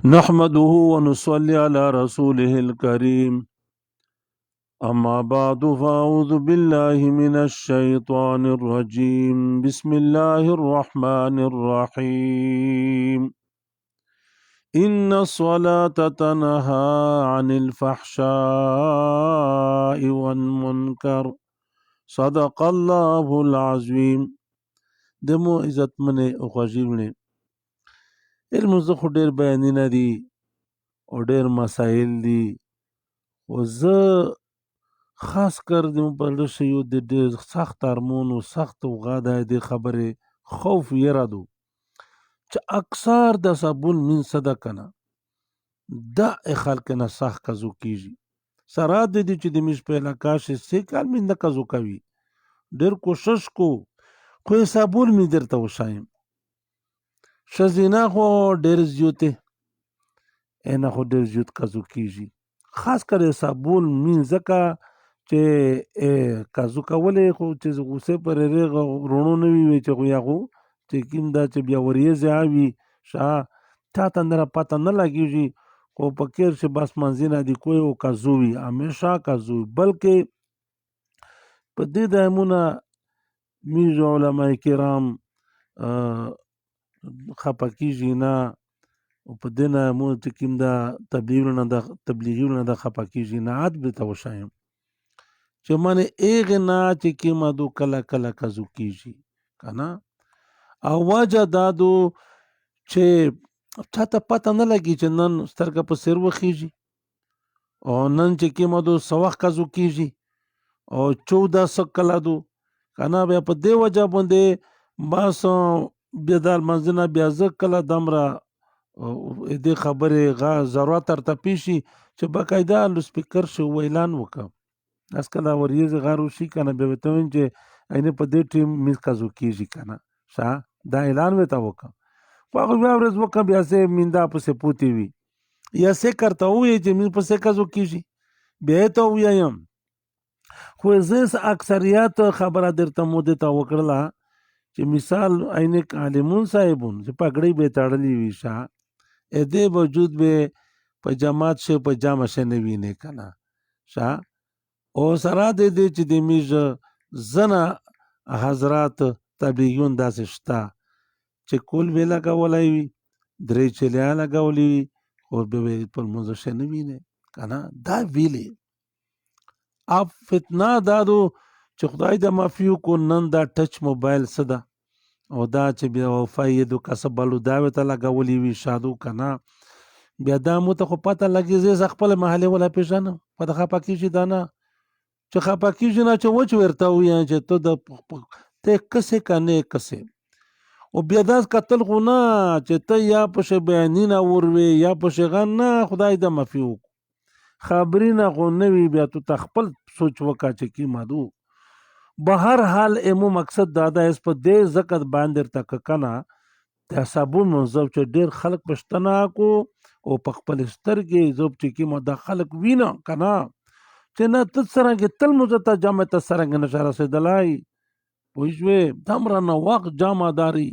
نحمده ونصلي على رسوله الكريم أما بعد فأعوذ بالله من الشيطان الرجيم بسم الله الرحمن الرحيم إن الصلاة تنهى عن الفحشاء والمنكر صدق الله العظيم. دمو عزت منه او خوږیونه علم زخو ډیر بیانونه دي او ډیر مسائل دي او زه خاص کر د مبلغ شیو د ډیر سخت هارمون او سخت وغا د خبره خوف یره دو چې اکثر د صابون من صدقه نه دا خلک نه سخت کزو کیږي سره د دې چې د مش په علاقه شي سې کال من نه کزو کوي ډیر کوشش کو خو صابون می درته وشایم شزینا خو ډیر زیوته انا خو ډیر زیوت کزو کیږي خاص کر صابون من زکه چې کازو کولې خو چې غوسه پر رغه رونو نه وي چې خو یاغو چې کیم دا چې بیا وریځ اوي شا تا تندره پته نه لګیږي خو پکیر چې بس منځینه دی کوی او کازو وي همیشه کازو بلکې په دې دایمونه میز علماء کرام خپکیږي نه او په دنه مو چې کیم دا تبلیغونه د خپکیږي نه عاد به توشایم چې معنی ایغه نه چې کیما دو کله کله کزو کیږي کنه او واجه دادو چې چاته پته نه لګي چې نن سترګه په سر وخیږي او نن چې کیما دو سوخ کزو کیږي او 14 کله دو کنه بیا په دی وجه باندې بس بیا د منځنه بیا ځکه کله دمره دې خبره غا ضرورت ترته پیشي چې باقاعده لو سپیکر شو اعلان وکړه اس کله وریځ غارو شي کنه به وته چې اینه په دې ټیم میز کازو کیږي کنه شا دا اعلان وته وکړه هغه بیا ورځ وکړه بیا سه میندا په سه پوتی وی یا سه کرتا وې چې میز په سه کازو کیږي بیا ته ویم خو زه اکثریت خبره درته مو ته وکړه چې مثال اینه عالمون صاحبون چې پګړې به تړلې وی شا ا دې وجود به په جماعت شه په جامه شه نه ویني کنه شا او سره د دې چې د میژ زنه حضرات تبلیغون داسې شته چې کول ویلا کولای وي درې چلیا لګولې او به په موزه شه نه ویني کنه دا ویلې اپ فتنه دادو چې خدای د مافیو کو نن دا ټچ موبایل صدا او دا چې بیا وفایدو کسبلو دا وته لګولې وی شادو کنه بیا دا مو ته خو پته لګي زه خپل محله ولا پیژنم په دغه پکې شي دانه چې خپکیږي نه چې وچ ورته وي چې ته د ته کسه کنه کسه او بیا داس قتل خو نه چې ته یا په ش بیانینه وروي یا په ش غن نه خدای د مفیو خبرینه خو نه وی بیا ته تخپل سوچ وکا چې کی مادو بهر حال امو مقصد دادا اس په دې زکات باندې تک کنه د صابون منځو چې ډیر خلک پښتنه کو او په خپل سترګې زوب چې کی مده خلک وینه کنه چې نه ته څرنګه تل مو ته جامه ته څرنګه نشه رسیدلای پوښوي دمر نه وخت جامه داری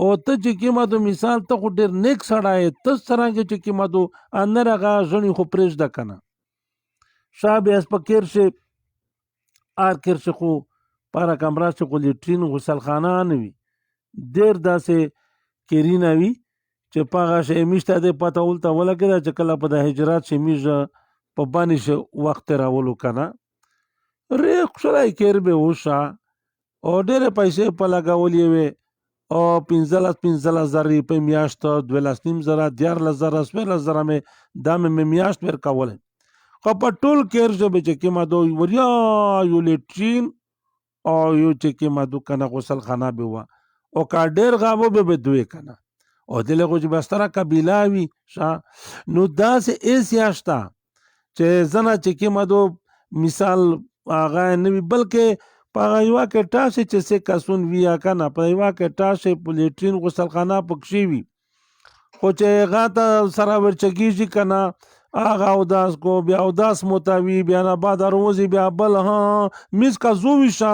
او ته چې کیما دو مثال ته خو ډیر نیک سړای ته څرنګه چې کیما دو انرغه ژنی خو پرېږ د کنه شاب اس پکیر شه ار کر شه خو پارا کمرا شه خو لیټرین غسل خانه نه وي ډیر داسې کیرینا وي چې پاغه شه میشته د پته ولته ولګه چې کله په د هجرات شه میژه په باندې شو وخت راولو کنه ریخ شلای کېر به وشا او ډېر پیسې په لګولې وي او 15,000 په میاشت 12,500 14,000 15,000 مې دام مې میاشت ور کول خو په ټول کېر جو به چې کما دو وریا یو لیټرین او یو چې کما دو کنه غسل خانه به وا او کا ډېر غاوو به دوی کنه او دلته خو چې بستره قبیله وي شا نو داسې ایس یاشتا چې زنه چې کیما دو مثال هغه نه وي بلکې په یو کې ټاسه چې څه کسون ویا کنه په یو کې ټاسه پولیټرین غسلخانه پکشي وي خو چې غاته سره ورچګیږي کنه هغه او داس کو بیا او داس متوي بیا نه بعد روزي بیا بل ها میس کا زو وشا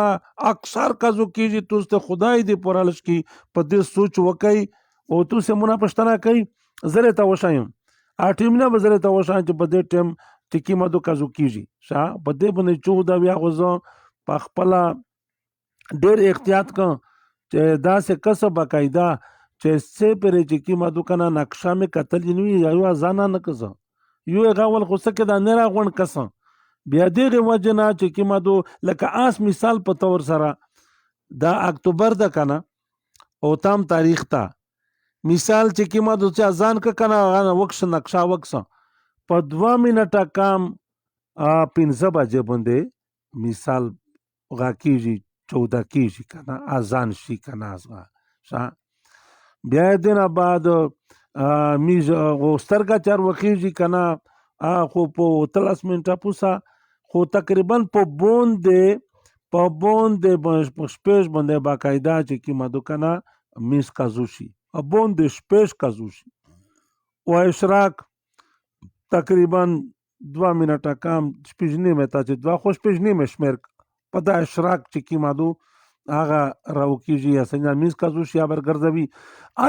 اکثر کا زو کیږي تو ته خدای دې پرالش کی په دې سوچ وکي او تو سه مونږ پښتنه کوي زه ته وښایم ټیمونه به زه ته وښایم چې په دې ټیم ټکي مدو کازو کیږي په دې باندې 14 بیا خو زه په خپله ډېر احتیاط کوم چې داسې کسه باقاعده چې څه پرې چې کی مدو کنه نقشه مې کتلې نه وي یو ځانه نه کزه یو هغه ول خو څه کې دا نه راغون کسه بیا دغه وجه نه چې کی مدو لکه آس مثال په تور سره دا اکتوبر ده کنه او تام تاریخ ته مثال چې کی مدو چې ځان ک کنه وکښ نقشه وکښ په 2 منټه کام 15 بجې باندې مثال غاکیږي 14 کیږي کنه اذان شي کنه ازغه بیا دینه بعد میز سترګه چار وخیږي کنه خو په 30 منټه پوسا خو تقریبا په بوندې شپږ باندې باقاعده چې کی مدو کنه میز کازوشي بوندې شپږ کازوشي او اشراق تقریبا 2 منټه کم شپږ نیمه ته چې 2 خو شپږ نیمه شمیر په دا اشراق چې کی مدو هغه راوکیږي یا څنګه میز کازوشي یا برګرځوي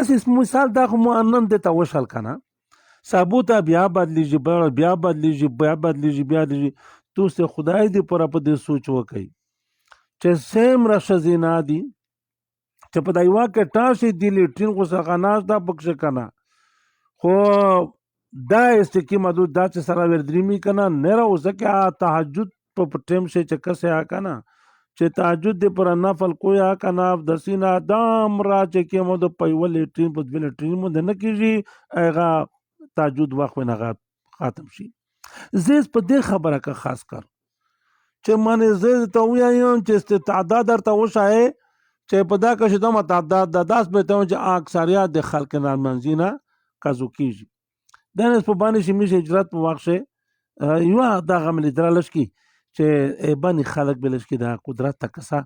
اساس مثال دا خو مؤنن د توشل کنه ثابوته بیا بدلیږي تو سه خدای دې پر په دې سوچ وکي چې سیم راشزینا دي چې په دایوا کې تاسو دی لټین خو څنګه ناز دا بکښ کنه خو دا استکی مدو دا چې سره ور درېمی کنه نه راوځه کې تهجد په ټیم شي چې کسه کنه چې تهجد دې پر نفل کویا کنه د سینا دام را چې کې مو د پيول لټین په دې لټین مو نه کیږي هغه تهجد وخت نه ختم شي زیس په دې خبره کا خاص کر چې معنی زه ته وایم چې تعداد درته وشای چې په دا کې شته تعداد د 10 به ته چې اکثریت د خلک نه منځینا کازو کیږي د نس په باندې شي می هجرت په وخت یو دا غمل درلش کی چې باندې خلک بلش کی دا قدرت تکسا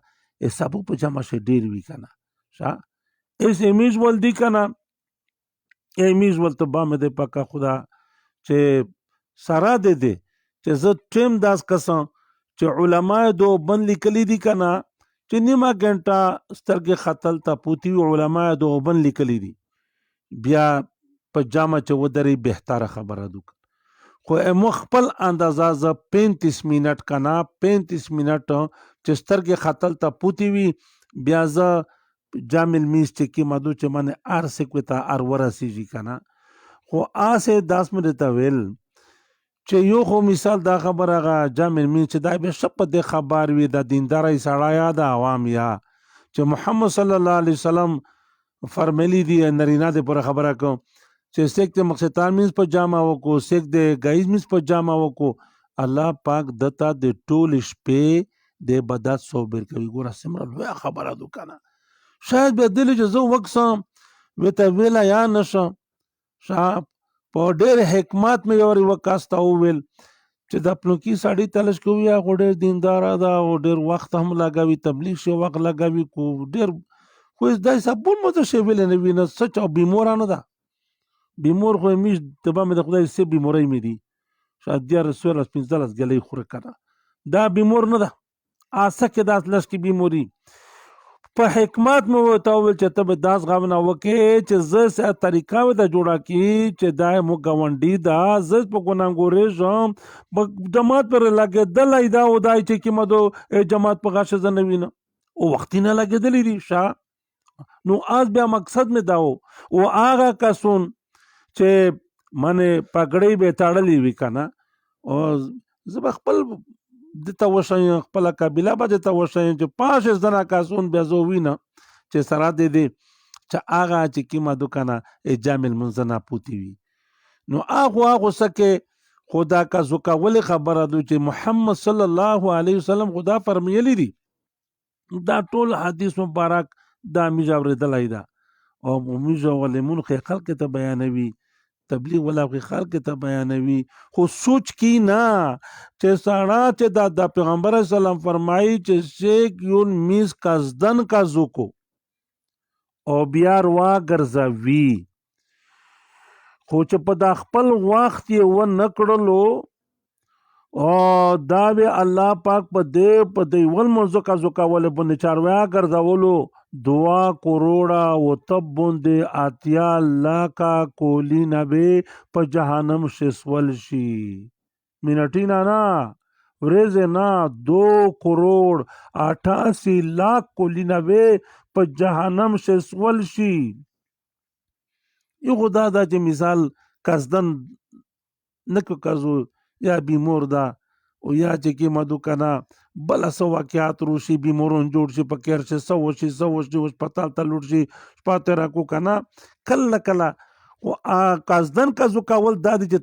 حسابو په جمع شي ډیر وی کنه اس امیج ول دی کنه امیج ول ته با مې د پکا خدا چې سارا دې چې زه ټیم داس کسان چې علما دو بن لیکلي دي کنه چې نیمه غنټه سترګې خطل ته پوتی علما دو بن لیکلي دي بیا په جامه چې ودري بهتره خبره دوک خو مخبل اندازه ز 35 منټ کنا 35 منټ چې سترګې خطل ته پوتی وی بیا ز جامل میز چې کی مدو چې من ار سکوتا ار ورسیږي کنا خو آسه 10 منټ ویل چې یو خو مثال دا خبره غا جامل میز چې دا به شپ د خبر وی د دینداري سړایا د عوام یا چې محمد صلی الله علیه وسلم فرمایلی دی نرینا د پر خبره کو چې سیک د مقصدان مینس په جامه وکو سیک د گایز مینس په جامه وکو الله پاک دتا د ټول شپې د بدات صبر کوي ګوره سمره لوی خبره دوکنه شاید به دل جزو وکسم وته ویلا یا نشم شاب په ډېر حکمت مې اوري وکاستا ویل چې د خپل کی ساړي تلش کوي یا ډېر دیندار دا او ډېر وخت هم لګاوي تبلیغ شو وخت لګاوي کو ډېر خو دای سبون مو ته شی ویل نه ویني سچ او بیمورانه ده بیمور خو میش تبا مې د خدای سي بیموري مې دي شاید د رسول الله 15 غلې خوره کړه دا بیمور نه ده اسه کې داس لش کې بیموري په حکمت مو ته ول چې ته داس غوونه وکې چې زه سه طریقه و د جوړه کی چې دای مو غونډي دا ز په ګونګورې جام جماعت پر لګې دلای دا و دای چې کی مدو جماعت په غاښه زنوینه او وخت نه لګېدلې دي شا نو از بیا مقصد مې داو او هغه کسون چې منه پګړې به تاړلې وی کنه او زه خپل د توشن خپل قبيله به د توشن چې پاش زنا کاسون بیا زو وینه چې سره دې چې هغه چې کیما دکانه جامل منزنا پوتی وی نو هغه سکه خدا کا زکا ول خبره دو چې محمد صلی الله علیه وسلم خدا فرمایلی دي دا ټول حدیث مبارک دا میجاور دلای دا او میجو ولمون خلق ته بیانوي تبلیغ ولا خلق ته بیانوي خو سوچ کی نه چې ساړه چې د پیغمبر اسلام فرمایي چې شیک یون میز کزدن کا زوکو او بیا وا ګرځوي خو چې په د خپل وخت یې و نکړلو او دا به الله پاک په دې ول موضوع کا زکاول باندې چاروایا ګرځولو 2 کروڑا و تب باندې 8 لاکا کولی نبه په جهنم شسول شي منټینا نه ورځ نه 2 کروڑ 88 لاک کولی نبه په جهنم شسول شي یو خدا دا چې مثال قصدن نکو کزو یا بیمور دا او یا چې کې مدو کنا بل سو واقعات روشي بیمورون جوړ شي پکیر شي سو شي هسپتال ته لوټ شي پاتې راکو کنا کله او قصدن کزو کول دا چې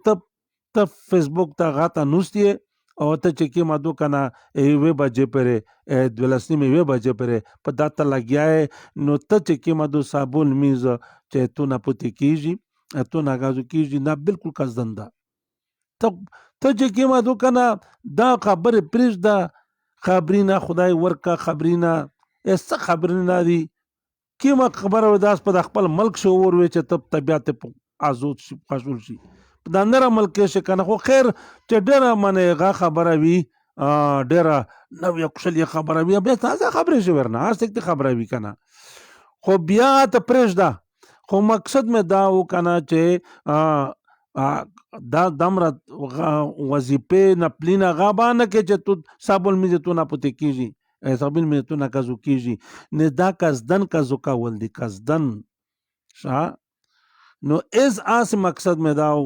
ته فیسبوک ته غاته نوستي او ته چې کې مدو کنا وی بجې پرې دولسنی می وی بجې پرې په داته لګیاي نو ته چې کې مدو صابون میز چې تو نه پوتې کیږي تو نه غازو کیږي نه بالکل قصدن دا ته چې کې مدو کنا دا خبره پرېږ دا خبرینه خدای ورکا خبرینه ایسا خبرینه دی کیما خبره داس په خپل ملک شعور وي چې تب طبيعت آزاد شي خاصول شي په نړۍ ملک شي کنه خو خیر چې ډېر منه غا خبره وي ډېر نو یو کشل خبره وي بیا تازه خبره شي ورنه هر څه خبره وي کنه خو بیا ته پرېږ دا خو مقصد مې دا و کنه چې دا دمره وظیفه نپلینا غابانه کې چې تو صابون میزه تو نه پته کیږي صابون میزه تو نه کزو کیږي نه دا قصدن کزو کول دي قصدن شا نو از آس مقصد مې داو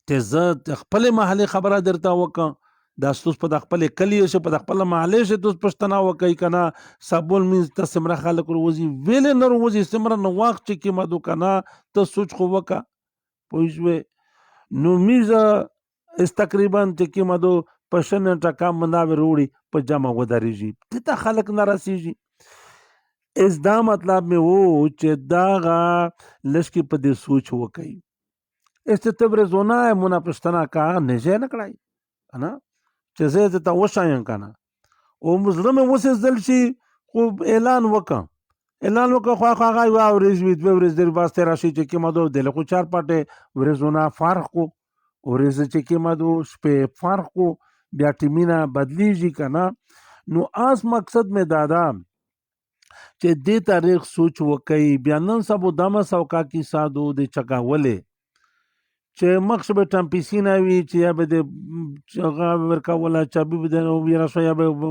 چې زه خپل محلي خبره درته وکم دا ستوس په خپل کلی شه په خپل محلي شه توس پښتنه وکي کنه صابون میز ته سمره خلک روزي ویل نه روزي سمره نو واخ چې کی مدو کنه ته سوچ خو وکا پوښوي نو میزه اس تقریبا چې کې مدو پښنه ټکا مناوي وروړي په جمع ودرېږي ته خلک ناراسيږي اس دا مطلب مې وو چې دا لشکي په دې سوچ وکي اس ته تبرزونه مونږه پښتنه کا نه ځای نه کړای انا چې زه ته وښایم کنه او مزلمه وسه ځل شي خو اعلان وکړه خو هغه یو اورز وی دوه ورځې در واسطه راشي چې کې مدو د لکو 4 پټه ورزونه فرق کو ورز چې کې مدو شپه فرق کو بیا ټیمینا بدلیږي کنه نو اس مقصد مې دادا چې دې تاریخ سوچ وکي بیا نن سبو دمه سوکا کی سادو د چکاولې چې مخ به ټمپیسینا وی چې یا به د هغه ورکا ولا چابي به نو ویرا شو یا به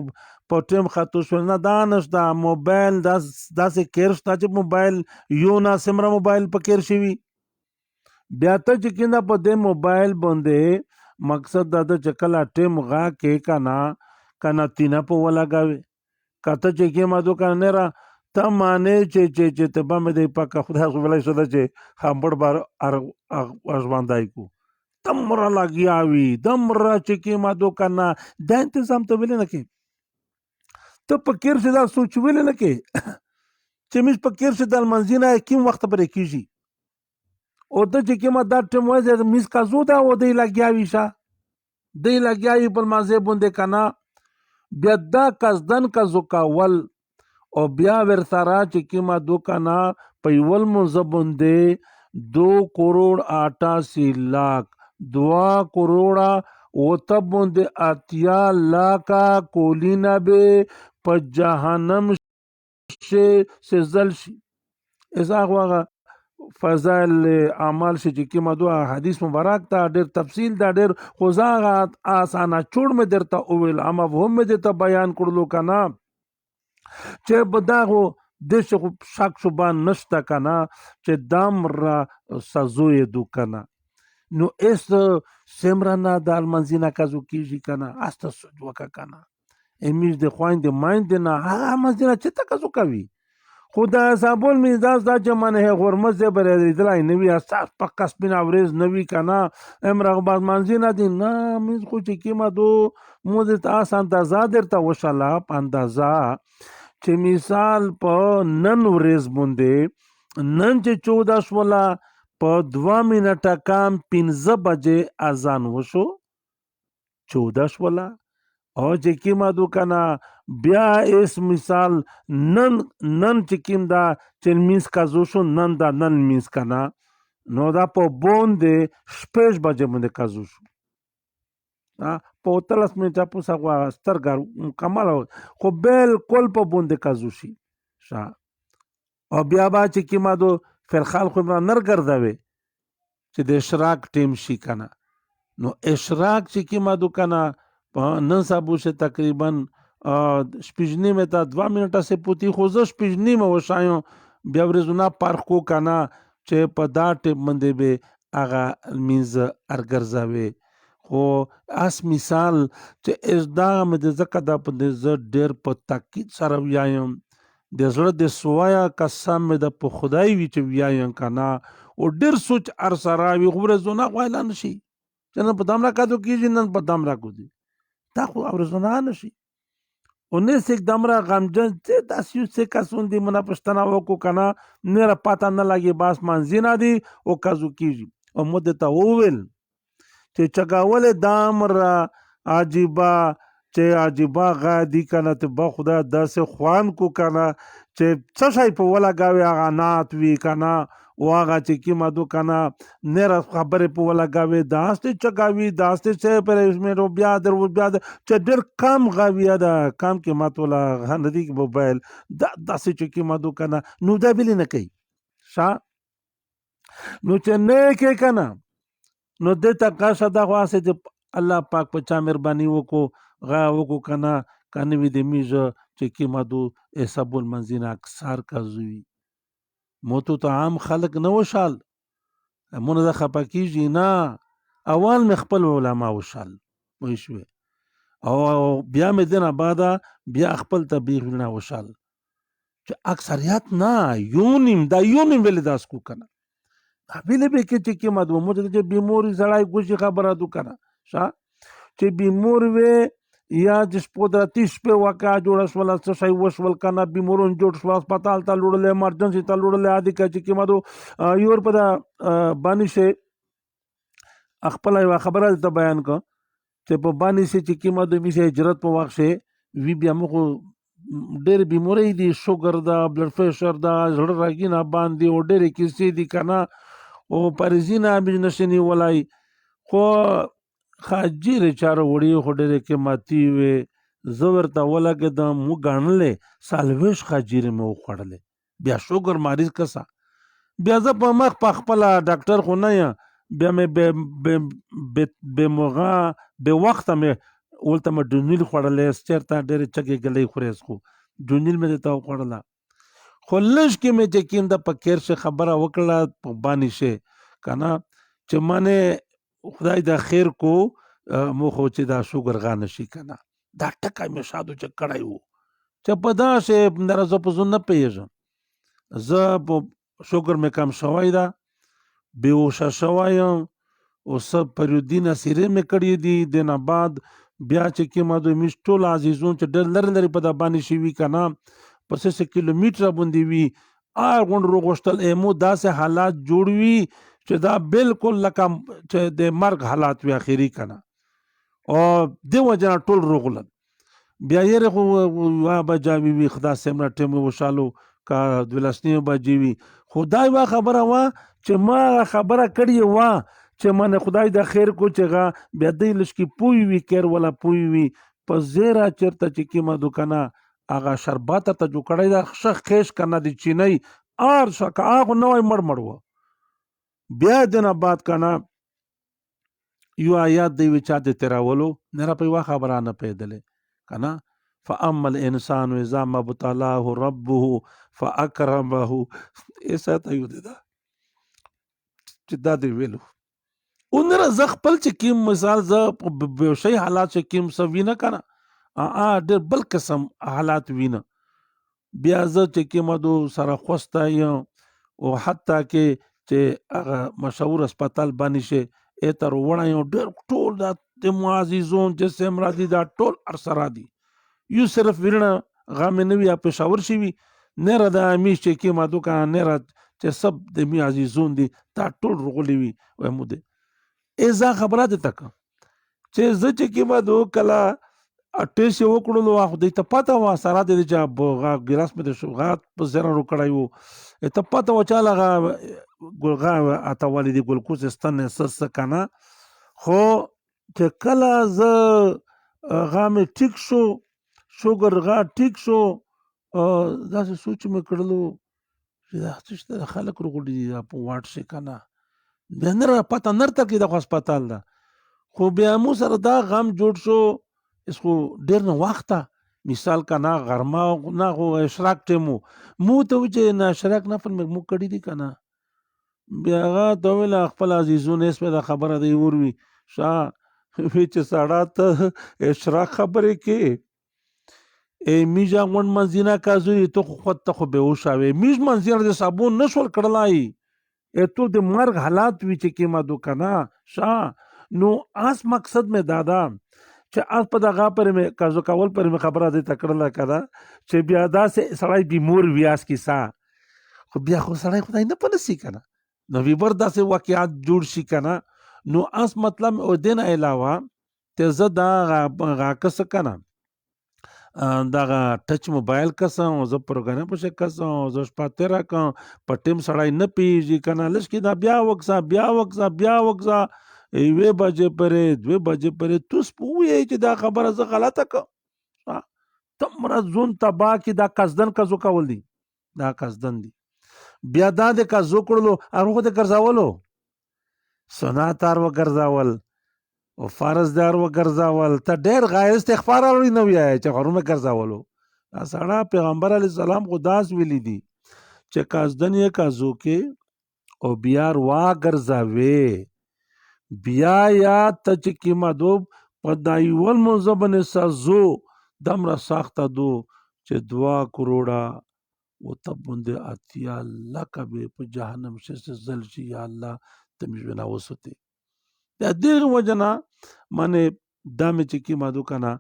پټم خاطو شو نه دانش دا موبایل داسې کیر شته چې موبایل یو نه سمره موبایل په کیر شي بیا ته چې کیندا په دې موبایل باندې مقصد دا چې کله ټیم غا کې کنا تینا په ولګاوي کته چې کې ما دو کنه را ته معنی چې ته به مې په خدای خو ولای شو چې خامبړ بار ارزواندای کو تمره لګیاوي دمره چې کې ما دو کنه د تنظیم ته ویل نه کې ته په کیر څه دا سوچ ویل نه کې چې مې په کیر څه د منځینه کوم وخت پرې کیږي او ته چې کومه دا ټیم وایي میز کا زو دا و دی لګیاوي په مازه باندې کنه بیا دا قصدن کا زکاول او بیا ور سره چې کومه دو کنه په یول منځ باندې 2 کروڑ 88 لاک 2 کروڑا او تب باندې 8 لاکا کولینا به په جهنم سے زل شي ایسا هغه فضائل اعمال چې کومه دوه حدیث مبارک ته ډېر تفصیل دا ډېر خوځاغات آسانه چوڑ مې درته اویل اما هم مې ته بیان کړلو کنه چې بداغو دشه شک شوبان نشته کنه چې دام را سزوې دو کنه نو اس سمرنا د المنزینا کازو کیږي کنه است سوچ وکا کنه امیش د خوایند مایند نه هغه منزینا چې تا کازو کوي خدا صابون میزاز دا جمانه غرمزه بره دلای نوی اساس پکا سپینا ورز نوی کنا امرغ باز منزینا دی نه میز خو چې کیما دو موږ ته آس اندازا درته وشاله اندازا چې مثال په نن ورز باندې نن چې 14 شولا په 2 منټه کام 15 بجې اذان وشو 14 شولا او چې کیما دو کنا بیا اس مثال نن چې کیم دا چې میز کا زوشو نن میز کنا نو دا په بوندې شپږ بجې باندې کا زوشو په 13 منټه پوسه غوا سترګه کمال خو بالکل په بوندې کازو شي شا او بیا با چې کیما دو فرخال خو نر ګرځوي چې د اشراق ټیم شي کنه نو اشراق چې کیما دو کنه په نن سبو شه تقریبا شپږ نیمه ته 2 منټه سه پوتی خو زه شپږ نیمه وشایم بیا ورزونه پارخ کو کنه چې په دا ټیم باندې به هغه مینز ارګرځوي خو اس مثال چې ازدا مې د زکه دا په د ډېر په تاکید سره ویایم د زړه د سوایا قسم مې د په خدای وی چې ویایم کنه او ډېر سوچ ار سره وی ورزونه غوایلا نشي چې نن په دامرا کادو کیږي نن په دامرا کو دي تا خو ورزونه نشي اونې سیک دامرا غمجن چې تاسو سه کسون دي منا پښتنه وکو کنه نه را پاتا نه لګي باس منځینا دي او کازو کیږي او مده ته وویل چې چګاول دامر عجیبا چې عجیبا غادي کنه ته با خدا داسې خوان کو کنه چې څه شي په ولا گاوي هغه نات وی کنه او هغه چې کی مدو کنه نه خبره په ولا گاوي داسته چګاوي داسته چې پر اسمه رو بیا در چې ډېر کم غاوی دا کم کې ماتولا هندي موبایل داسې چې کی مدو کنه نو دا بل نه کوي شا نو چې نه کې کنه نو د تقاشه دا واسه چې الله پاک په چا مهرباني وکړو غا وکړو کنه کنه وی د میزه چې کی مدو حساب المنزین اکثر کزوی موتو ته عام خلق نه وشال مونږ د خپکیږي نه اول مخبل علماء وشال وای شو او بیا مې دنه بعد بیا خپل تبلیغ نه وشال چې اکثریت نه یونیم ویل داس کو کنه ویلې به کې چې کې مدو مو چې بیموري سړای کوشي خبره دو کنه شا چې بیمور وې یا جس پودراتیش په واقع جوړ شول څه شي وشول کنه بیمورون جوړ شول هسپتال ته لوړل ایمرجنسي ته لوړل عادي کې مدو یور په باندې شه خپل یو خبره ته بیان کو چې په باندې شه چې کې مدو می شه هجرت په واقع شه وی بیا مخ ډېر بیموري دي شوګر دا بلډ پریشر دا زړه راګینه باندې او ډېر کیسې دي کنه او پرزینا بجنشنی ولای خو خاجیر چارو وړي خو ډېر کې ماتي وي زور ته ولګه د مو غنلې سالويش خاجیر مې وخړلې بیا شوګر مریض کسا بیا ز په مخ په خپل ډاکټر خو نه یا بیا مې به موغه به وخت مې ولته مې ډونیل خړلې چرته ډېر چګې غلې خورېس خو ډونیل مې ته وخړلا خو لږ کې مې چې کیم د پکیر شه خبره وکړه په باندې شه کنه چې مانه خدای دا خیر کو مو خو چې دا شوګر غا نشي کنه دا ټکای مې شادو چې کړای وو چې په دا شه درزه په زونه پیژم ز په شوګر مې کم شوای دا بیوشه شوایم او سب پریودینه سیره مې کړی دي دنه بعد بیا چې کې ما دوی مشټول عزیزون چې ډېر لري په دا باندې شي وی کنه پس 1 کیلومتر باندې وی غون روغشتل ایمو داسې حالات جوړوي چې دا بالکل لکه چې د مرګ حالات وی اخیری کنه او دیو جنا ټول روغلل بیا یې خو بجاوی وی خدا سمرا ټیم وشالو کا دلسنی بجی وی خدای وا خبره وا چې ما خبره کړی وا چې من خدای د خیر کو چې بیا د لشکي پوي وی کېر ولا پوي وی په زیرا چرته چې کیما دکانه اغه شربات ته جو کړی دا شخ خېش کنه د چینی ار شکا اغه نوې مړ بیا دنه بعد کنه یو آیات دی وچا د تراولو نه په وا خبره نه پیدلې کنه فاما الانسان اذا ما ابتلاه ربه فاكرمه ایسا ته یو دا چې دا دی ویلو اونره ز خپل چې کیم مثال ز په شی حالات چې کیم سوینه کنه ډېر بل قسم حالات وینه بیا ز چې کیم دو سره خوستا یم او حتی کې چې هغه مشهور هسپتال باندې شه اتر وړا یو ډېر ټول د معززون چې سمرا دي دا ټول ارسرا دي یو صرف ورنه غامې نوی یا پېښور شي وي نه را د امیش چې کې ما دوکان نه را چې سب د می عزیزون دي تا ټول رغلی وي و موده ایزا خبره ده تک چې زه چې کې ما دو کلا اټیش وکړلو واخ د ته پته وا سره د چې ګلاس مې د شوغات په زره رو کړایو ته پته و چاله ګلغا اته والدي ګلکوس استنه سس کنه خو چې کله زه هغه مې ټیک شو، شوګر هغه ټیک شو، داسې سوچ مې کړلو چې دا څه شته خلک راغونډي دي دا په واټ شي که نه، بیا نه را پته نه راته کېده خو هسپتال ده. خو بیا مو سره دا غم جوړ شو، اس خو ډېر نه وخته مثال که نه غرمه نه خو اشراق ټایم و، مو ته وایي چې نه اشراق نفل مې کړي دي که نه. بیا هغه ته وویل خپل عزیزونه یې دا خبره دی وروي شاه وی چې سړه ته اشراق خبرې کې میجا غونډ منځینه کازوی تو خو خود ته خو بهوشه وې میج منځینه د صابون نشول کړلای تو د مرګ حالات وی چې کې ما دو کنه شاه نو اس مقصد مې دادا چې اس په دغه پر مې کازو کول پر مې خبره دې تکړه کړه چې بیا دا سه سړی بیمور ویاس کیسه خو بیا خو سړی خدای نه پنسي کنه نو ویبر داسې واقعات جوړ شي کنه نو اس مطلب او دین علاوه ته زه دا غاکس کنه دغه ټچ موبایل کسم زه پروګرام په شک کسم زه شپه تیره کوم په ټیم سړی نه پیږي کنه لږ کې دا بیا وکسا یوې بجې پرې 2 بجې پرې توس پوهې چې دا خبره زه غلطه کوم تمره ځون تبا کې دا قصدن کزو کول دي دا قصدن دي بیا دا د کزو کړلو هغه د ګرځاولو سناتار و ګرځاول او فرض دار و ګرځاول ته ډېر غیر استغفار اوري نو وی چې غرونه ګرځاولو سړی پیغمبر علی السلام خداس ویلی دي چې قصدن یې کزو کې او بیا وا ګرځاوي بیا یا ته چې کیما دو پدایول منځبن سازو دمره ساخته دو چې 2 کروڑا و تبونده اتیا لکه به په جهنم شې زل شي یا الله تمیز بنا وسته دا دغه وجنا معنی دا مې چې کیما دو کنه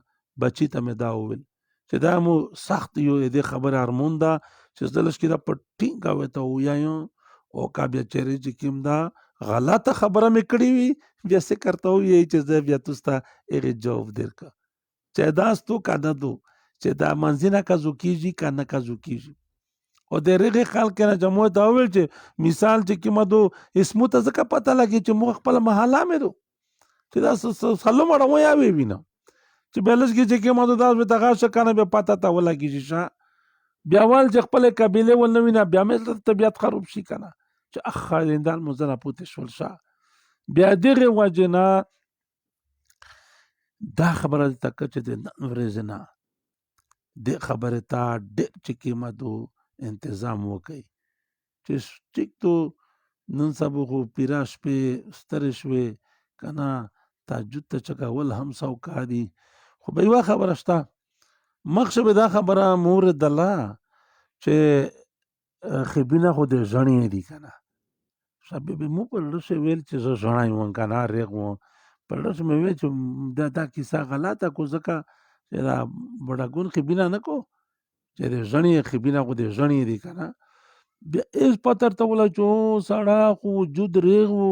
بچی ته مې دا وویل چې دا مو سخت یو دې خبره ارمون دا چې زلش کې دا پټینګا وته ویایم او کا بیا چیرې چې کیم دا غلطه خبره مې کړې وي بیا څه کرته وي چې زه بیا تاسو یې جواب درکا چې داستو کنه دو چې دا منځنه کزو کیږي کنه کزو کیږي او د رغه خلک نه جمع دا ویل چې مثال چې کیما دو اسمو ته ځکه پته لګي چې مو خپل محله مې دو چې دا سلام اړه یا وی وینم چې بلش کې چې کیما دو داس به تاغه شکنه به پته تا ولګي چې بیا وال چې خپل قبيله ولنوینه بیا مې طبيعت خراب شي کنه چې اخ لیندال مزنه پوتې شول شاه بیا دغه وجنا دا خبره تک چې د ورزنه د خبره تا د چې کیما دو انتظام وکي چې ټیک تو نن سبا خو پیراش په سترش وې کنه تهجد ته چکول هم سو کاری خو به یو خبره شته مخشب دا خبره مورد الله چې خبینه خو د ژړې دي کنه شبې به مو په لږه ویل چې زه ژړای وم کنه رغو په لږه مې ویل چې دا کیسه غلطه کو ځکه چې دا بڑاګون خبینه نه کو چې د ژړې خبینه خو د ژړې دي کنه بیا اس پتر ته ولا چې سړی خو وجود ریغو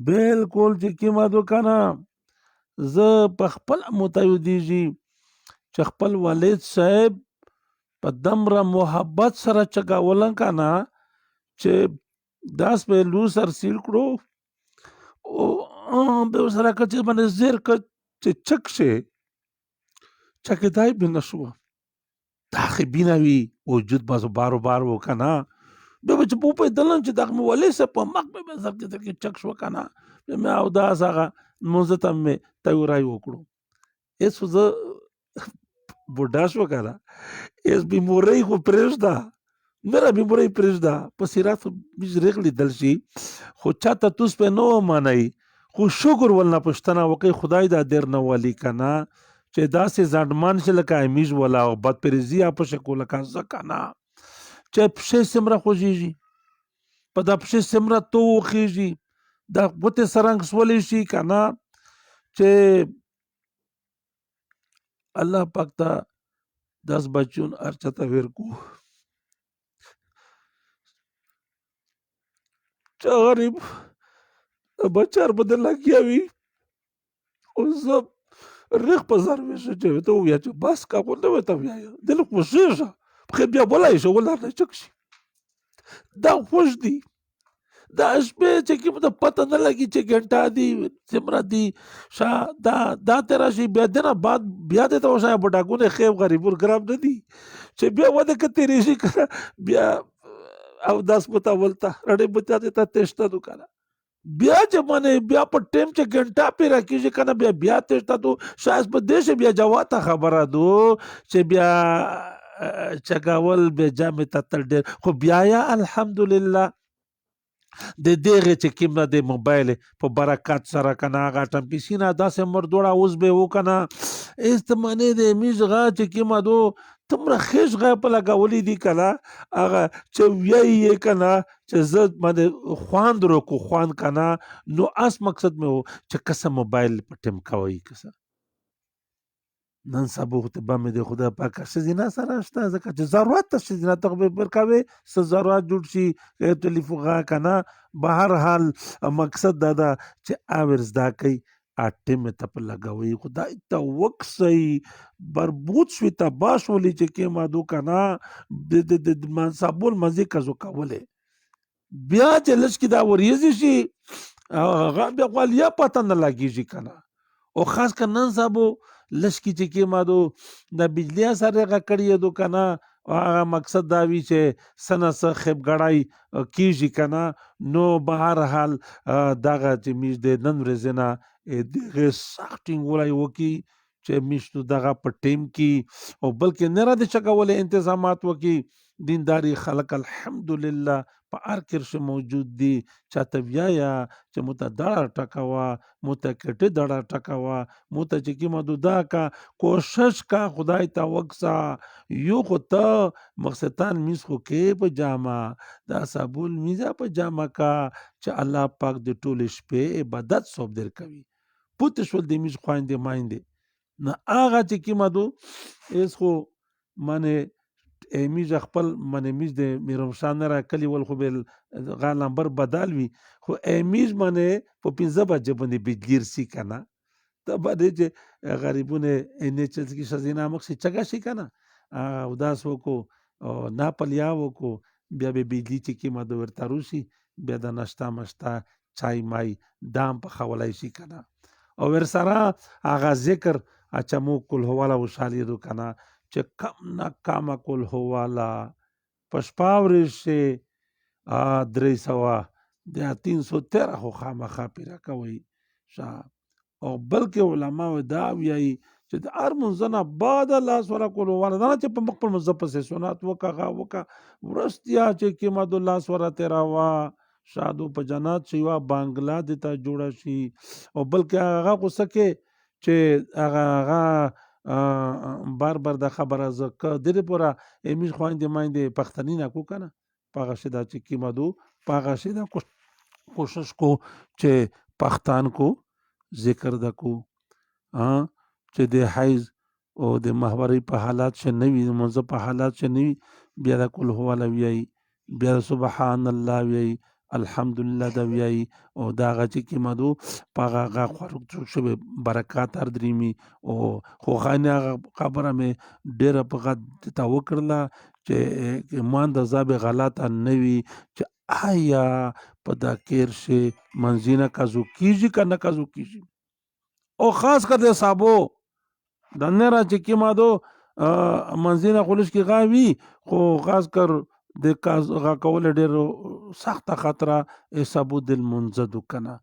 بالکل چې کیما دو کنه زه په خپل متعودیږي چې خپل والد صاحب په دمره محبت سره چګاولن کنه چې داس په لو سر سیل کړو او به سره کچې باندې زیر ک چې چک شي چکدای بنشو داخې بینوي وجود بازو بارو بارو کنه به چې په دلن چې دغه ولې سه په مخ به سر کې چک شو کنه مې او دا هغه موزه ته مې تیورای وکړو اس زه بوډا شو کنه اس بیموري خو پرېږده نره بیموري پرېږده په سیرات بجرغلی دلشي خو چاته توس په نو مانای خو شکر ولنه پښتنه وکي خدای دا دیر نه والی کنه چې داسې ځډمان چې لکه امیج ولا او بد پرزي په شکل کا زکنا چې پښې سمره خوږيږي په د پښې سمره تو خوږي دا بوته سرنګ سولې شي کنه چې الله پاک ته 10 بچون ارچته ورکو چې غریب بچار بدل لګیاوي او زه رخ په زر وشه چې ته ویا چې بس کا کوته وته ویا دل خو شېشه خو بیا بلای شو ولر نه چک شي دا خوش دي دا شپې چې کوم ته پته نه لګي چې ګنټه دي څومره دي دا ته راشي بیا دنه بعد بیا دې ته وشایه بوډاګونه خیب غریبور ګرام نه دي چې بیا وده که تېرې شي که بیا اوداس په ته ولته رډې به ته ته تېشته دو که نه بیا چې باندې بیا په ټیم چې ګنټه پې راکېږي که نه بیا تېشته دو شاید په دې شي بیا جواته خبره دو چې بیا چګول بیا جامې ته تل ډېر خو بیا یا الحمدلله د دغه چې کوم نه د موبایل په برکت سره کنه هغه ټمپیسینا داسې مردوړه اوس به وکنه استمانه د میزغه چې کوم دو تمره خېش غا په لګولې دي کنه هغه چې وی کنه چې زه باندې خواند رو کو خوان کنه نو اس مقصد مې و چې کسه موبایل په ټیم کوي کسه نن سبا خو ته به مې د خدای پاک ښځینه سره شته ځکه چې ضرورت ته ښځینه ته خو به ورکوې څه ضرورت جوړ شي تلیفون غا که نه به هر حال مقصد دا ده چې اویر زده کوي ټیم ته په لګوي خدای ته وکسئ بربود شوي تباه شولې چې کې مادو که نه د منصبول مزې کزو کولی بیا چې لږ کې دا وریځې شي هغه بیا غوالیا پته نه لګېږي که نه او خاص کر نن سبا لشکی چې کې مادو د بجلی سره غ کړی دو کنه هغه مقصد دا وی چې سنه سه خبګړای کیږي کنه نو به هر حال دغه چې میش د نن ورځنه دغه سختینګ ولای وکي چې میشتو دغه په ټیم کې او بلکې نه را دي چګولې انتظامات وکي دینداری خلق الحمدلله په هر کرشه موجود دي چاته ویایا چې موته دړه ټکوا موته کټه دړه ټکوا موته چې کی مدودا کا کوشش کا خدای ته وکسا یو خو ته مقصدان میس خو کې په جامه دا صابول میزا په جامه کا چې الله پاک د ټول شپې عبادت صوب در کوي پوت شول د میز خويندې مایندې نه هغه چې کی مدو اس خو معنی میز خپل منه میز د میرمشان را کلی ول خو بل غا نمبر بدل وی خو میز منه په 15 بجې باندې بجلیر سی کنه ته باندې چې غریبونه انې چې کی شزینه مخ سي چګه شي کنه او داس وکو ناپلیا وکو بیا به بجلی چې کی مده ورته روشي بیا د ناشتا مشتا چای مای دام په خولای شي کنه او ور سره هغه ذکر اچمو کول هواله وشالي دو کنه چې کم نه کامه کول هواله پشپاورې شي 300 د 313 خو خامخا پیرا کوي شا او بلکې علما دا ویایي چې د هر منځنه بعد الله سره کول هواله دا چې په مخبل مزپس سنت وکغه وکا ورستیا چې قیمت الله سره تیراوا شادو په جنات شیوا بنگلا د ته جوړه شي او بلکې هغه کو سکه چې هغه بار د خبره زکه د دې پورا امیش خويندې مایندې پښتني نه کو کنه پاغه شدا چې کیمدو پاغه شدا کوشش کو چې پښتان کو ذکر دکو چې د حیز او د محوري په حالات شنوي د منځ په حالات شنوي بیا د کول هو لوي بیا سبحان الله وی الحمدلله دا وی او دا غچ کی مدو پاغه غ خورک شو برکات ار دریمی او خو خانه خبره مې ډیره په غد تا وکړه چې مان د زاب غلط نوي چې آیا په دا کیر شي منځینه کازو کیږي کنه کازو کیږي او خاص کر د صاحبو د نره چې کی مادو منځینه خلش کی غاوی خو خاص کر د کاز غا کول ډیر سخت خطر حسابو دل منزد کنه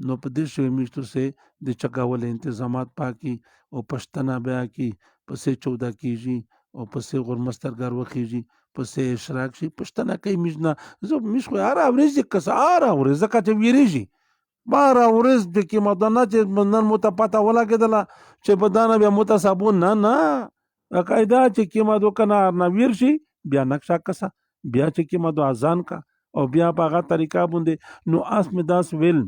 نو په دې شوی میشتو سه د چکاول انتظامات پاکي او پښتنه بیا کی پسې 14 کیږي او پسې غرمسترګر وخیږي پسې اشراق شي پښتنه کوي میجنا زه مش خو اره ورځ کساره ورځ کته ویریږي بار ورځ د کی مدانه چې نن متپاته ولا کېدله چې بدانه بیا متصابون نه قاعده چې کی مدو کنه نه ویر شي بیا نقشه کسه بیا چې کی مدو اذان کا او بیا په هغه طریقه باندې نو اس می داس ویل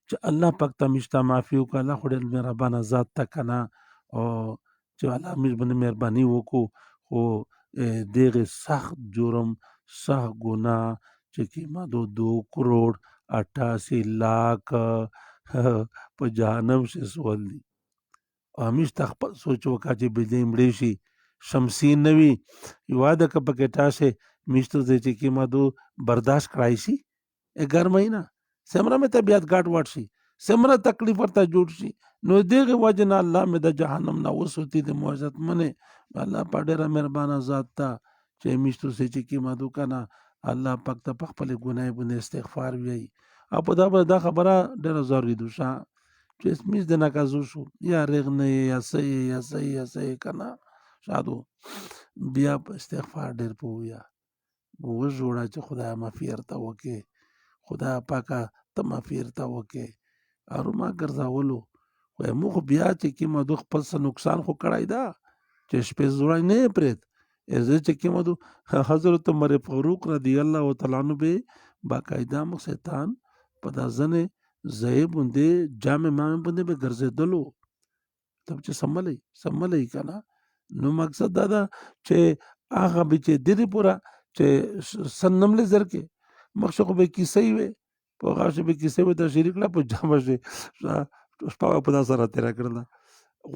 چې الله پاک ته مشته معافي وکړه الله خو ډېر مهربانه ذات ته کنه او چې الله مې باندې مهرباني وکړو خو دغه سخت جرم سخت ګناه چې کی مدو 2 کروڑ 88 लाख په جهنم شي سوال دي همیش تخپل سوچ وکړه چې بجلی مړې شي شمسی نوی یواده که پکې تاسې میشتو دې چې کی مدو برداشت کړای شي ګرمۍ نه څومره مې طبیعت ګډ وډ شي څومره تکلیف ورته جوړ شي نو دغه وجه نه الله مې د جهنم نه وسوتی د معزت منه الله په ډېره مهربانه ذات ته چې میشتو سې چې کیمادو کنه الله پاک ته په خپل ګناه باندې استغفار وی او په دا خبره ډېره ضروري ده چې اسمیز د نکازو شو یا رغنه یا سې کنه شادو بیا په استغفار ډېر پویا و جوړه چې خدای معافي ورته وکړي خدای پاکه ته معافي ورته وکړي او ما ګرځولو خو موږ بیا چې کومه د خپل څه نقصان خو کړی دا چې شپې زوړای نه پرېد زه چې کومه د حضرت عمر فاروق رضی الله تعالی عنہ به باقاعده مخ شیطان په دا ځنه زې باندې جامع مامه باندې به ګرځېدلو تب چې سملې کنه نو مقصد دا ده چې هغه به چې د دې پورا چې سنملې زر کې مخشق به کیسې وي په غاښ به کیسې وي د شریک لا په جامه شي شپه په سره تیر کړل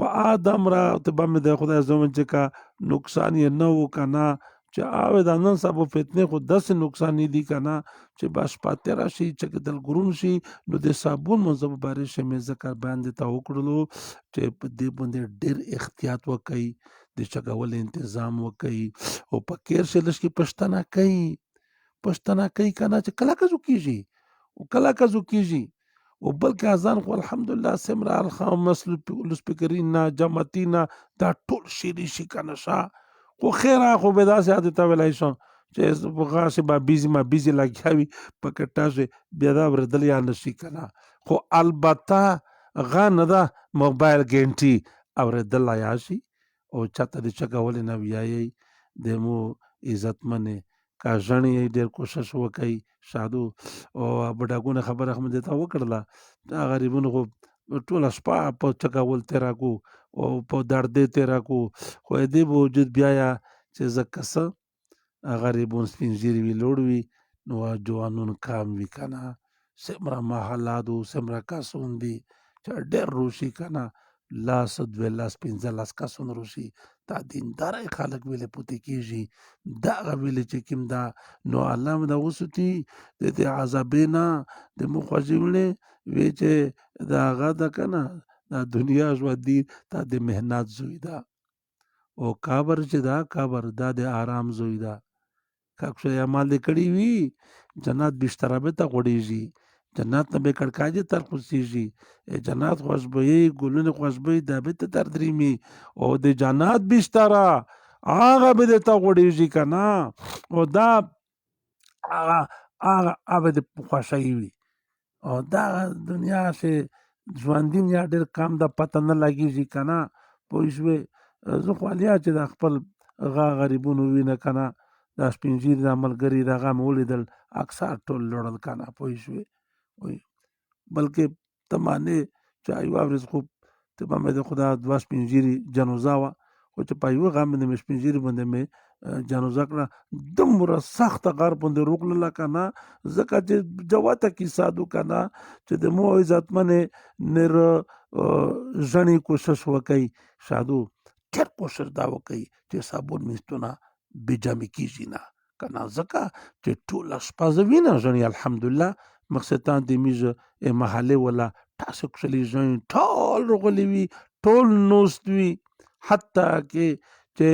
و ادم را ته به د خدای زمون چې کا نقصان یې نه وکنه چې اوه د نن سبا فتنه خو داسې نقصان دي کنه چې باش پاتې راشي چې دل ګرون شي نو د صابون منځب بارش مې ذکر باندې تا وکړلو چې په دې باندې ډېر احتیاط وکړي د چګول تنظیم وکړي او په کیر شل کې پښتنه کوي کنه چې کله کزو کیږي او بلکې اذان خو الحمدلله سمرا الخام مسل سپیکرینا جماعتینا دا ټول شری شي کنه شا خو خیره خو به دا ساده تا ویلای شو چې بغاشه با بیزی لاګیاوي پکټاشه بیا دا وردل یا نشي کنه خو البته غانه دا موبایل ګنټي اوردل یا شي او چاته د چګول نه ویایي دمو عزت منه کا ژنې ډېر کوشش وکړي شادو او بډاګونه خبره هم دته وکړله دا غریبونو خو ټوله شپه په چګول تیرا کو او په درد تیرا کو خو دې وجود بیا چې زکسه غریبون سپینځيري وی لوړوي نو جوانون کام وی کنه سمرا محلادو سمرا کاسون دي چې ډېر روشي کنه لاس دوه لاس پنځه لاس کاسون روشي تا دیندار خلک ویلې پوتې کیږي دا ویلې چې کوم دا نو الله مدا وسوتي د عذابینا د مخوجمله وی چې دا غدا کنه دا دنیا ژوند دي تا د مهنت زوی دا او کابر چې دا کابر دا د آرام زوی دا کاکشو یا مال کړي وی جنات بشتره به ته غړيږي جنات نه به کړکاجه تر خوشيږي جنات خوشبوئی ګلونه خوشبوئی د به ته تر دریمي او د جنات بشتره هغه به ته غړيږي کنه او دا هغه د خوشي وي او دا دنیا سے ژوندین یا ډېر کم د پته نه لګیږي کنه پوښوي زه خو الیا چې د خپل غریبونو وینه کنه دا سپینځیر د عملګری دغه مولیدل اکثر ټول لړل کنه پوښوي وي بلکې تمانه چې ایو ورځ خو ته به د خدا دوا سپینځيري جنازه وا او چې پایو غم د سپینځيري باندې مې جنازه کړه دمره سخت غر باندې روغله کنه زکه چې جواته کی سادو کنه چې د مو عزت منه نر ژنې کوشش وکي شادو ډېر کوشش دا وکي چې صابون میستونه بجامې کیږي نه کنه زکه چې ټول شپازوینه ژنې الحمدلله مقصدان د میزه محله ولا تاسو کښلي ژن ټول رغلي وي ټول نوستوي حتی چې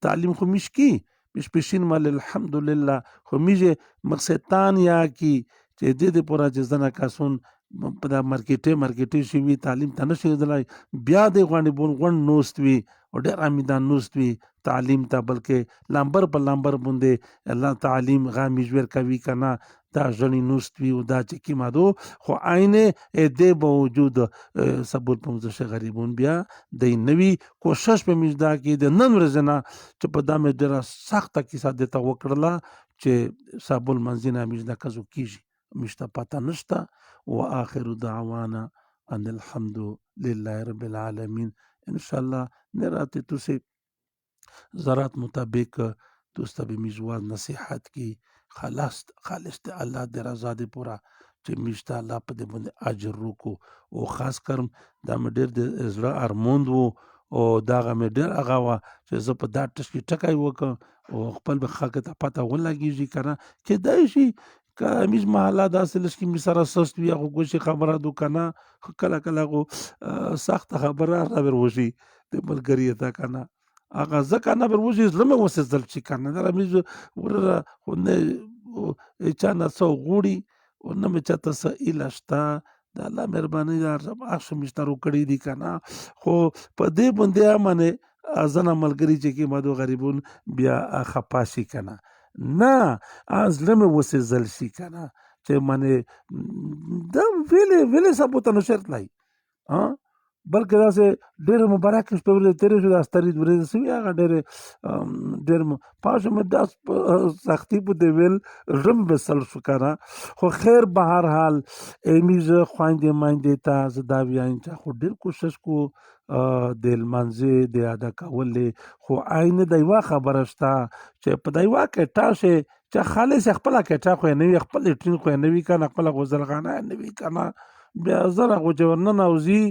تعلیم خو مشکی پشپشین مال الحمدلله خو میجه مقصدان یا کی چې د پورا جزنه کاسون په دا مارکیټي شي وی تعلیم ته نشي دلای بیا د غونډې بون غون نوستوي او ډېر امیدان نوستوي تعلیم ته بلکې لامبر په لامبر باندې الله تعلیم غامیجور کوي کنه دا ژنې نوستوي او دا چې کیمادو خو عینه د باوجود صبر پمزه غریبون بیا د نوی کوشش په مجدا کې د نن ورځنه چې په دامه ډېره سخته کیسه د تا وکړه چې صابون منځنه مجدا کزو کیږي مشته پتا نشته واخر دعوانا ان الحمد لله رب العالمین ان شاء الله نراته تاسو زرات مطابق دوسته به میزواد نصیحت کی خالص الله د رضا دی پورا چې میشته الله په دې باندې اجر وکړو او خاص کرم دا مې ډېر د زړه ارموند وو او دغه مې ډېر هغه وه چې زه په دا ټسکې ټکی وکړم او خپل به خلکو ته پته ولګېږي که نه کیدای شي که همیش محله داسې لږ کې مې سره سست وي هغه ګوشې خبره دو که نه کله کله خو سخته خبره را بر وشي د ملګري ته که نه هغه ځکه نه بر وشي زړه مې وسېزل چې که نه همیش ورره خو نه چا نه څه غوړي او نه مې چاته څه ایله شته د الله مهرباني ده هر څه مې شته روکړي دي که نه خو په دې باندې امنې ځنه ملګري چې کوي ما دو غریبون بیا خفه شي که نه نه زړه مې وسېزل شي که نه چې منې دا ویلې سبو ته نو شرط لای بلکې داسې ډېرې مبارکې شپې ورځې تېرې شوې د استرید ورځې سوي هغه ډېر پاشه مې داس سختي په دې ویل زړه مې بسل شو که نه خو خیر به هر حال ایمي زه خویندې میندې ته زه دا ویایم چې خو ډېر کوشش کو د لمانځه د ادا کولې خو عین د یوه خبره شته چې په د یوه کټه شي چې خالص خپله کټه خو یې نه وي خپل لیټرین خو یې نه وي که نه خپله غسلخانه یې نه وي که نه بیا زره خو چې ورننوځي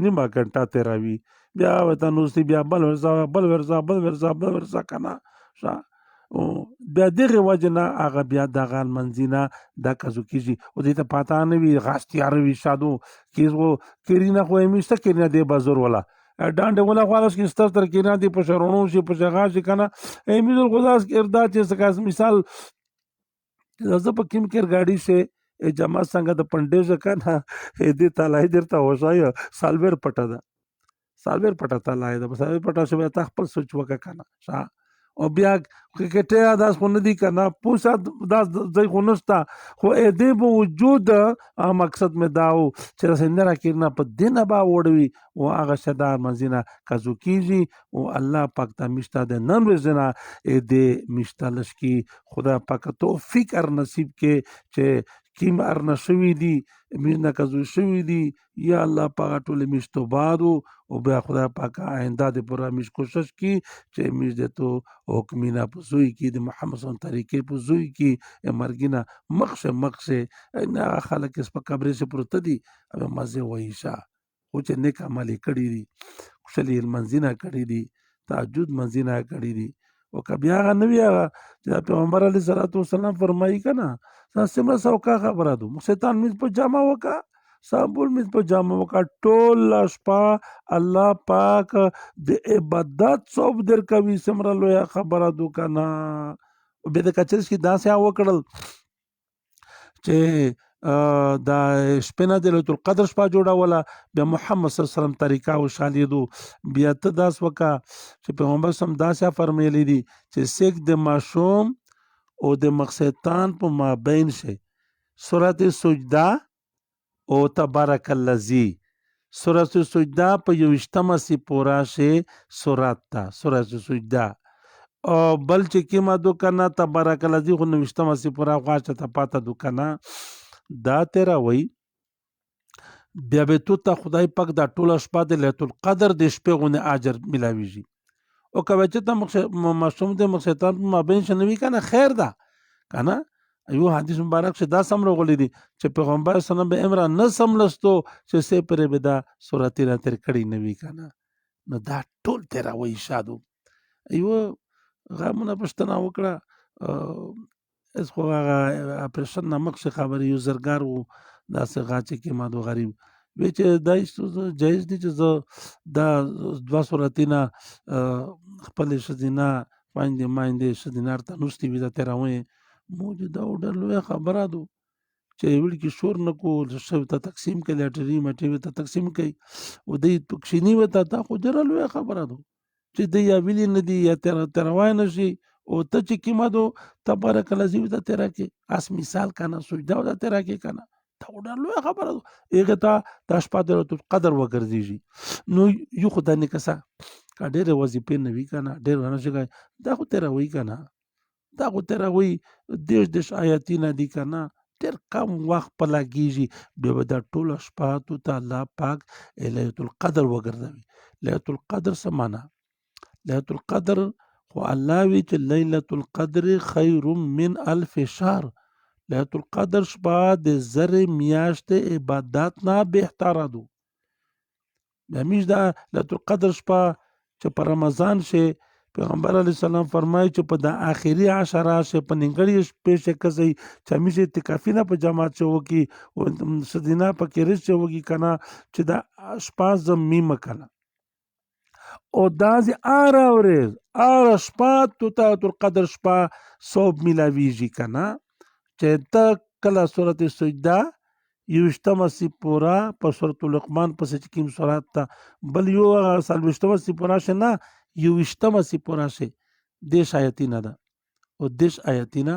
نیمه ګنټه تېروي بیا ورته نوستي بیا بل ورځه که نه بیا دغې وجې نه هغه بیا دغه لمانځي نه دا کزو کېږي او دې ته پاته نه وي غاستیاره وي شادو کېرینه خو یې میشته کېرینه دې به زور وله ډانډې وله خوالاس کې ستر تر کېرینه دې په شرونو شي په شغا شي که نه میزل خو داس اردا چې څه مثال زه په کیم کېر ګاډي شي جماعت څنګه د پنډې که نه دې تالای درته وښایه سالویر پټه ده سالویر پټه تالای ده په سالویر پټه شوی تا خپل سوچ وکړه که نه او بیا کټیا داس خو نه دي که نه پوسه داس ځای خو نشته خو دې به وجود مقصد مې دا و چې رسندره کېرنه په دې نه به وړوي او هغه شدار منځي نه کزو کېږي او الله پاک ته میشته د نن ورځې نه دې میشته لږ کې خدا پاک توفیق نصیب کې چې کیم ارنه شوي دي میزنه کزو شوي دي یا الله پاک ټول میشتو بادو او بیا خدا پاک آینده د پورا میش کوشش کی چې میش د تو حکمینا په زوی کی د محمد صلی الله طریقې په زوی کی مرګینا مخشه نه خلک اس په قبر سے پروت دي او مزه وایشا خو چې نیک عمل کړي دي خوشالي منځینا کړي دي تهجد منځینا کړي دي او کبیا هغه نوی هغه چې پیغمبر علیه الصلاۃ والسلام فرمایي کنه سمره سوکا خبره دو شیطان میز په جامه وکا سابول میز په جامه وکا ټول شپه الله پاک د عبادت صوب در کوي سمره لویا خبره دو کنه به د کچرس کی داسې وکړل چې دا شپه د ليلۃ القدر شپه جوړوله بیا محمد صلی الله علیه وسلم طریقه او شالیدو بیا ته داس وکا چې پیغمبر سم داسې فرمایلی دي چې سیک د ماشوم او د مقصدان په مابین شي سورۃ سجده او تبارک الذی سورۃ سجده په 28مه سی پورا شي سورۃ سجده او بل چې کیما دو کنه تبارک الذی خو 29مه سی پورا غواړه ته پاته دو کنه دا تیرا وای بیا به تو ته خدای پاک دا ټول شپه د ليلۃ القدر د شپې غونه اجر ملاويږي او کله چې ته مشوم د مقصدان په مابین شنوي کنه خیر ده کنه ایو حدیث مبارک سے دا سم رغلی دي چې پیغمبر صلی الله علیه وسلم به امر نه سملستو چې سه پرې به دا سورۃ نه تر کړي نوي کنه نو دا ټول تیرا وای شادو ایو غمونه پښتنه وکړه اس خو هغه اپریشن نامک څه خبرې یو زرګار وو دا څه غاچې کې ما دو غریب وی چې دای جایز دي چې دا دوا سورتینا خپل شدینا مایندې شدینار ته نوستي وي دا تیراوي موجوده اورډر لوی خبره دو چې ویل کې شور نکو شو ته تقسیم کړي لټري مټي ته تقسیم کړي او دې پښینی وته تا خو جره لوی خبره دو چې دې یا ویل نه دي یا تیروای نشي او ته چې کیما دو تبارک الذی ته تیرا کې اس مثال کنه سجده او تیرا کې کنه تا اورډر لوی خبره دو هغه ته د شپه د قدر وګرځي نو یو خدای نه کسا ډېر وظیفې نه وی کنه ډېر ونه شي دا خو تیرا وی کنه دا خو تیرا وی دیش آیاتینا دي کنه ډېر کم وخت په لګیږي بیا به دا ټوله شپه ته الله پاک ليلۃ القدر وګرځوي ليلۃ القدر څه معنا ليلۃ القدر خو الله وی چې ليلۃ القدر خیر من الف شهر ليلۃ القدر شپه د زر میاشتې عبادت نه بهتره دو همیش دا ليلۃ القدر شپه چې په رمضان شي پیغمبر علیه السلام فرمایي چې په د آخري عشره شپه په نیمګړې شپې چې کسئ چې همیشه اعتکافي نه په جماعت چې وکړي سدینا پکې رس چې وکړي که نه چې د شپه زمیمه که نه او داسې هره ورځ هره شپه تطاعت القدر شپه صوب میلاویږي که نه چې ته کله صورت سجده یوشتمه سپوره په صورت لقمان پسې چې کوم صورت ته بل یو هغه څلوېښتمه سپوره شي نه یوشتمه سپوره شي دېرش آیتونه ده او دېرش آیتونه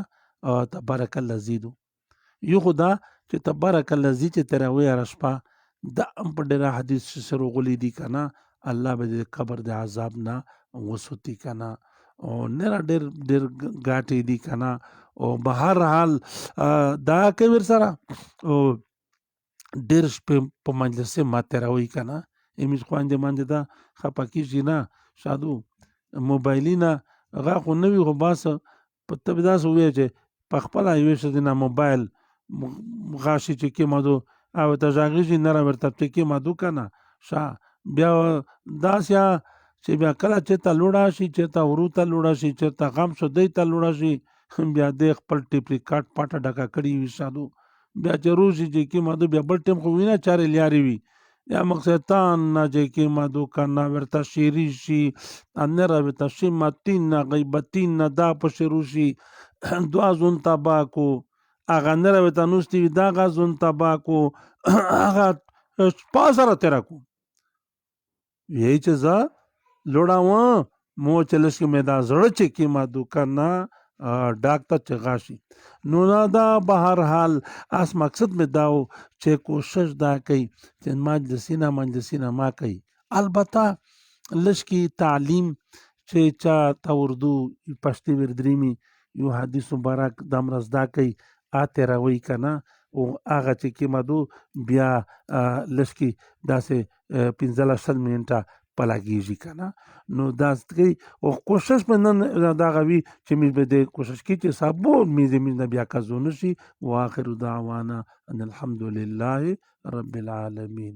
تبارک الذی دو یو خو دا چې تبارک الذی چې تراوی هره شپه دا هم په ډېره حدیث سره غولي دي که نه الله به د قبر د عذاب نه وسوتي که نه او نه ډېر ډېر ګاټې دي که نه او به هر حال دا کوي ورسره او ډېر شپې په مجلسې ما تېروي که نه امیز خویندې ماندې دا خفه کېږي نه شادو موبایلي نه هغه خو نه وي خو بس په ته به داسې ووایې چې په خپله یوې ښځې نه موبایل غاشي چې کېمدو او ته غږېږي نه را ورته چې کېمدو که نه ښه بیا داسې چې بیا کله چېرته لوړه شي چېرته ورو ته لوړه شي چېرته غم شو دی ته لوړه شي بیا دې خپل ټیپ ریکارډ پاټه ډکه کړي وي شادو بیا چې روشي چې کېمدو بیا بل ټیم خو وینه چارې لیارې وي یا مقصدتان نه چې کېمدو که نه ورته شعري شي نه را ورته شمتین نه غیبتین نه دا پسې روشي دوه زون تباه کو هغه نه را ورته نوستي وي دغه زون تباه کو هغه شپه سره تېره کو یهی چې زه لوړه وم مو چې لږ مې دا زړه چې کېمدو که نه ډاکټر چې غاشي نو دا به هر حال اس مقصد مې دا و چې کوشش دا کوي چې مجلسینه ما کوي البته لږ تعلیم چې چا ته اردو پښتې وردريمي یو حدیث مبارک د امر زده کوي تېروي که نه او هغه چې کېمدو بیا لږ داسې 15 منټه په لګېږي که نه نو داسې کوي او کوشش به نن دغه وي چې موږ به دې کوشش کوي چې سبو موږ نه بیا قضا نه شي واخر دعوانا ان الحمد لله رب العالمین